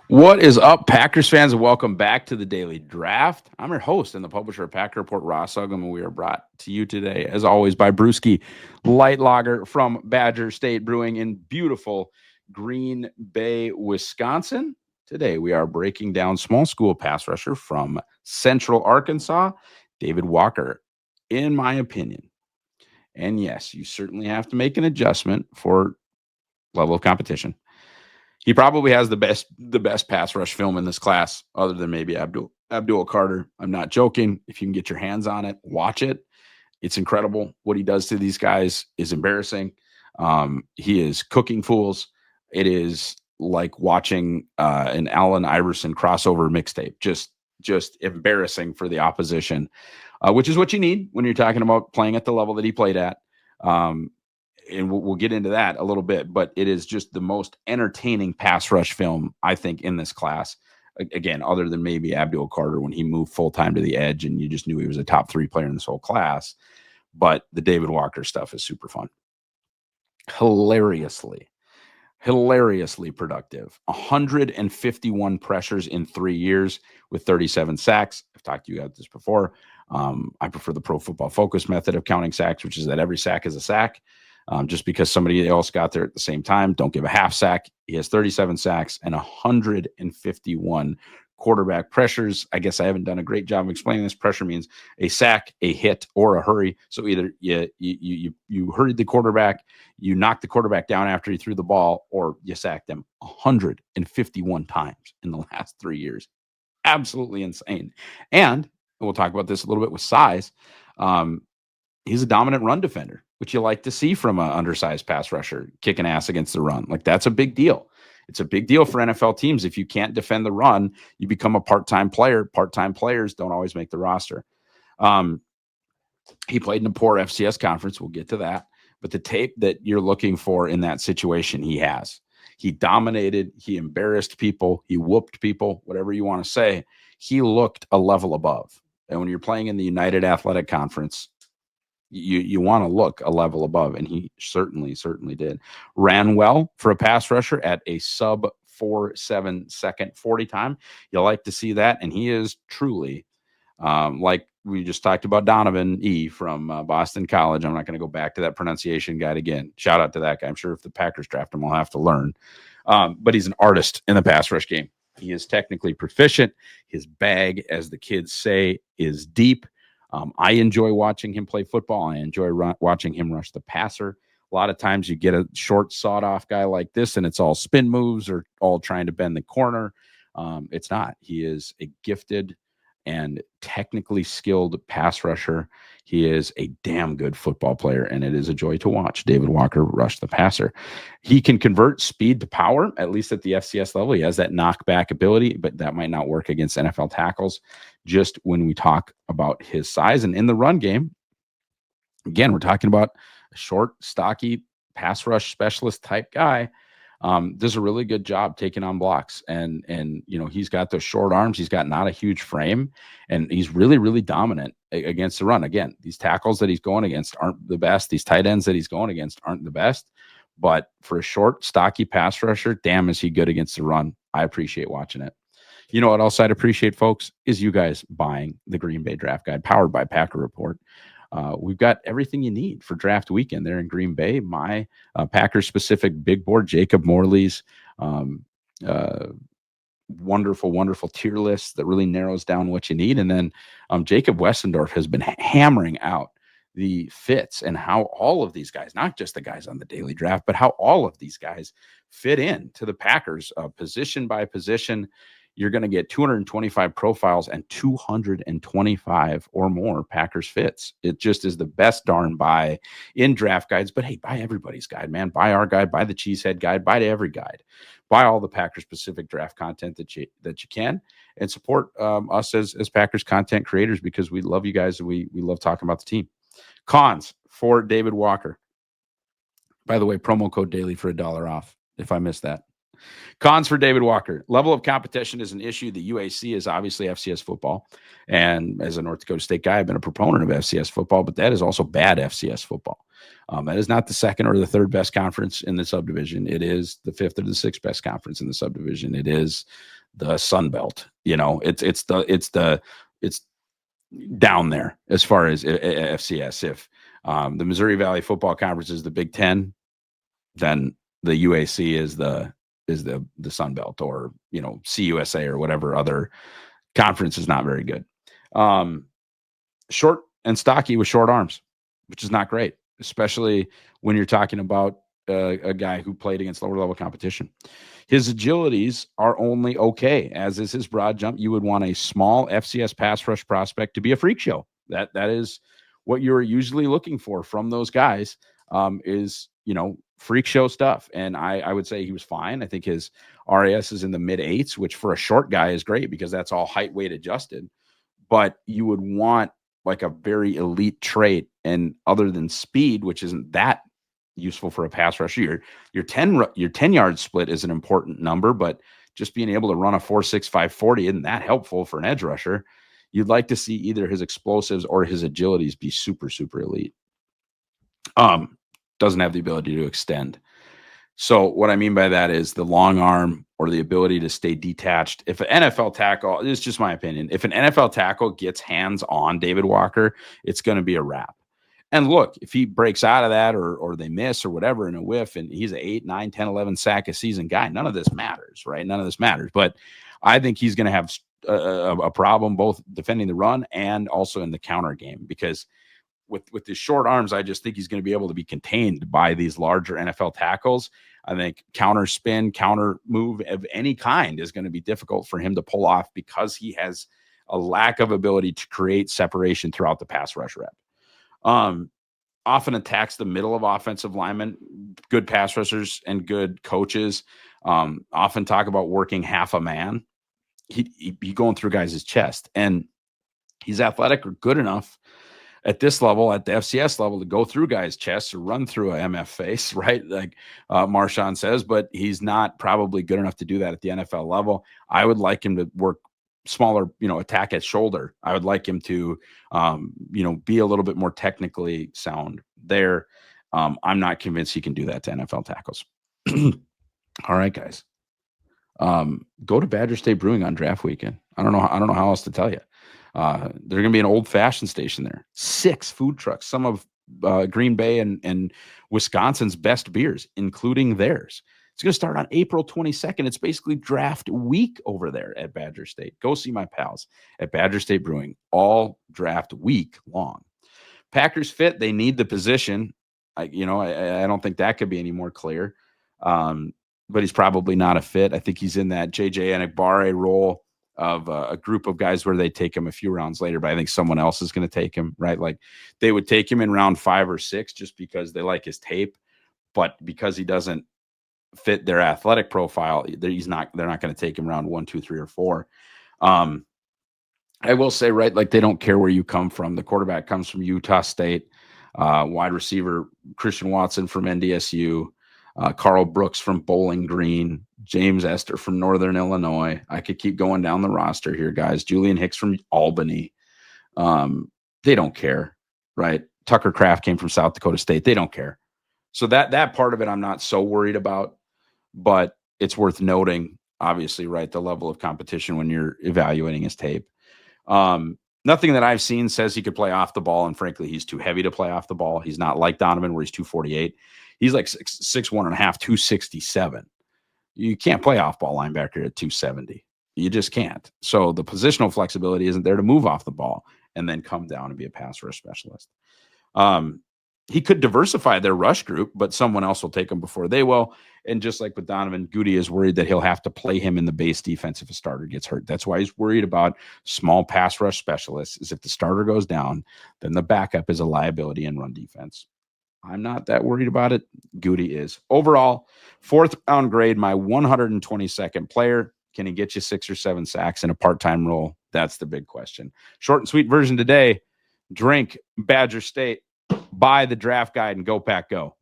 What is up, Packers fans, and welcome back to the Daily Draft. I'm your host and the publisher of Packer Report, Ross Uglem, and we are brought to you today, as always, by Brewski Light Lager from Badger State Brewing in beautiful Green Bay, Wisconsin. Today, we are breaking down small school pass rusher from Central Arkansas, David Walker. In my opinion, and yes, you certainly have to make an adjustment for level of competition. He probably has the best pass rush film in this class, other than maybe Abdul Carter. I'm not joking. If you can get your hands on it, watch it. It's incredible. What he does to these guys is embarrassing. He is cooking fools. It is like watching an Allen Iverson crossover mixtape. Just embarrassing for the opposition, which is what you need when you're talking about playing at the level that he played at. Um, and we'll get into that a little bit, but it is just the most entertaining pass rush film, I think, in this class. Again, other than maybe Abdul Carter when he moved full time to the edge and you just knew he was a top 3 player in this whole class. But the David Walker stuff is super fun. Hilariously productive. 151 pressures in 3 years with 37 sacks. I've talked to you about this before. I prefer the Pro Football Focus method of counting sacks, which is that every sack is a sack. Just because somebody else got there at the same time, don't give a half sack. He has 37 sacks and 151 quarterback pressures. I guess I haven't done a great job of explaining this. Pressure means a sack, a hit, or a hurry. So either you hurried the quarterback, you knocked the quarterback down after he threw the ball, or you sacked him 151 times in the last 3 years. Absolutely insane. And we'll talk about this a little bit with size. He's a dominant run defender, which you like to see from an undersized pass rusher kicking ass against the run. Like, that's a big deal. It's a big deal for NFL teams. If you can't defend the run, you become a part-time player. Part-time players don't always make the roster. He played in a poor FCS conference. We'll get to that. But the tape that you're looking for in that situation, he has. He dominated. He embarrassed people. He whooped people, whatever you want to say. He looked a level above. And when you're playing in the United Athletic Conference, you want to look a level above, and he certainly did. Ran well for a pass rusher at a sub 4.7 second 40 time. You'll like to see that, and he is truly like we just talked about Donovan E. from Boston College. I'm not going to go back to that pronunciation guide again. Shout out to that guy. I'm sure if the Packers draft him, we'll have to learn. But he's an artist in the pass rush game. He is technically proficient. His bag, as the kids say, is deep. I enjoy watching him play football. I enjoy watching him rush the passer. A lot of times you get a short, sawed-off guy like this, and it's all spin moves or all trying to bend the corner. It's not. He is a gifted and technically skilled pass rusher. He is a damn good football player, and it is a joy to watch David Walker rush the passer. He can convert speed to power, at least at the FCS level. He has that knockback ability, but that might not work against NFL tackles. Just when we talk about his size and in the run game, again, we're talking about a short, stocky, pass rush specialist type guy. Does a really good job taking on blocks, and he's got those short arms. He's got not a huge frame, and he's really dominant against the run. Again, these tackles that he's going against aren't the best. These tight ends that he's going against aren't the best. But for a short, stocky pass rusher, damn, is he good against the run. I appreciate watching it. You know what else I'd appreciate, folks, is you guys buying the Green Bay Draft Guide powered by Packer Report. We've got everything you need for draft weekend there in Green Bay. My Packers-specific big board, Jacob Morley's wonderful tier list that really narrows down what you need. And then Jacob Westendorf has been hammering out the fits and how all of these guys, not just the guys on the daily draft, but how all of these guys fit in to the Packers position by position. You're going to get 225 profiles and 225 or more Packers fits. It just is the best darn buy in draft guides. But hey, buy everybody's guide, man. Buy our guide, buy the Cheesehead guide, buy to every guide. Buy all the Packers specific draft content that you can, and support us as Packers content creators, because we love you guys and we love talking about the team. Cons for David Walker. By the way, promo code daily for $1 off if I missed that. Cons for David Walker. Level of competition is an issue. The UAC is obviously FCS football. And as a North Dakota State guy, I've been a proponent of FCS football, but that is also bad FCS football. That is not the second or the third best conference in the subdivision. It is the fifth or the sixth best conference in the subdivision. It is the Sun Belt. It's down there as far as FCS. If the Missouri Valley Football Conference is the Big Ten, then the UAC is the Sun Belt, or CUSA or whatever other conference is not very good. Short and stocky with short arms, which is not great, especially when you're talking about a guy who played against lower level competition. His agilities are only okay, as is his broad jump. You would want a small FCS pass rush prospect to be a freak show. That is what you're usually looking for from those guys, is freak show stuff. And I would say he was fine. I think his RAS is in the mid 8s, which for a short guy is great because that's all height weight adjusted. But you would want like a very elite trait, and other than speed, which isn't that useful for a pass rusher, your 10-yard split is an important number, but just being able to run a 4.6 540 isn't that helpful for an edge rusher. You'd like to see either his explosives or his agilities be super, super elite. Doesn't have the ability to extend. So what I mean by that is the long arm or the ability to stay detached. If an NFL tackle, this is just my opinion, if an NFL tackle gets hands on David Walker, it's going to be a wrap. And look, if he breaks out of that or they miss or whatever in a whiff, and he's an 8, 9, 10, 11 sack a season guy, none of this matters, right? None of this matters. But I think he's going to have a problem both defending the run and also in the counter game, because with his short arms, I just think he's going to be able to be contained by these larger NFL tackles. I think counter spin, counter move of any kind is going to be difficult for him to pull off because he has a lack of ability to create separation throughout the pass rush rep. Often attacks the middle of offensive linemen. Good pass rushers and good coaches often talk about working half a man. He going through guys' chest, and he's athletic or good enough at this level, at the FCS level, to go through guys' chests or run through a MF face, right? Like Marshawn says, but he's not probably good enough to do that at the NFL level. I would like him to work smaller, attack at shoulder. I would like him to, be a little bit more technically sound there. I'm not convinced he can do that to NFL tackles. All right, guys. Go to Badger State Brewing on draft weekend. I don't know how else to tell you. There's going to be an old-fashioned station there. 6 food trucks, some of Green Bay and Wisconsin's best beers, including theirs. It's going to start on April 22nd. It's basically draft week over there at Badger State. Go see my pals at Badger State Brewing all draft week long. Packers fit. They need the position. I don't think that could be any more clear. But he's probably not a fit. I think he's in that J.J. Enagbare role of a group of guys where they take him a few rounds later, but I think someone else is going to take him, right? Like they would take him in round 5 or 6 just because they like his tape, but because he doesn't fit their athletic profile, they're not going to take him round 1, 2, 3, or 4. I will say, right, like they don't care where you come from. The quarterback comes from Utah State, wide receiver Christian Watson from NDSU, Carl Brooks from Bowling Green, James Esther from Northern Illinois. I could keep going down the roster here, guys. Julian Hicks from Albany. They don't care, right? Tucker Kraft came from South Dakota State. They don't care. So that part of it I'm not so worried about, but it's worth noting, obviously, right, the level of competition when you're evaluating his tape. Nothing that I've seen says he could play off the ball, and frankly, he's too heavy to play off the ball. He's not like Donovan, where he's 248. He's like 6'1.5", 267. You can't play off-ball linebacker at 270. You just can't. So the positional flexibility isn't there to move off the ball and then come down and be a pass rush specialist. He could diversify their rush group, but someone else will take him before they will. And just like with Donovan, Goody is worried that he'll have to play him in the base defense if a starter gets hurt. That's why he's worried about small pass rush specialists, is if the starter goes down, then the backup is a liability in run defense. I'm not that worried about it. Goody is. Overall, 4th round grade, my 122nd player. Can he get you 6 or 7 sacks in a part-time role? That's the big question. Short and sweet version today. Drink Badger State. Buy the draft guide and go Pack Go.